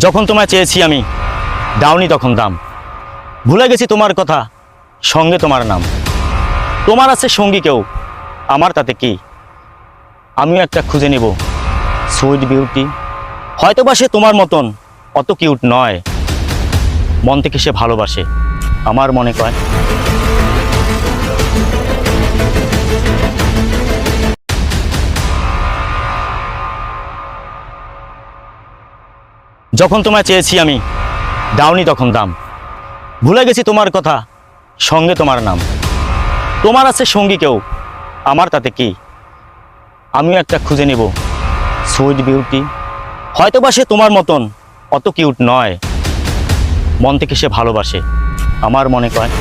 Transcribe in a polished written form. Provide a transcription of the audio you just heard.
যখন তোমায় চেয়েছি আমি দাওনি তখন দাম, ভুলে গেছি তোমার কথা, সঙ্গে তোমার নাম। তোমার আছে সঙ্গী কেউ, আমার তাতে কি? আমিও একটা খুঁজে নেব সুইট বিউটি, হয়তো বা সে তোমার মতন অত কিউট নয়, মন থেকে সে ভালোবাসে আমার মনে কয়। যখন তোমায় চেয়েছি আমি দাওনি তখন দাম, ভুলে গেছি তোমার কথা, সঙ্গে তোমার নাম। তোমার আছে সঙ্গী কেউ, আমার তাতে কি? আমিও একটা খুঁজে নেব সুইট বিউটি, হয়তো বা সে তোমার মতন অত কিউট নয়, মন থেকে সে ভালোবাসে আমার মনে কয়।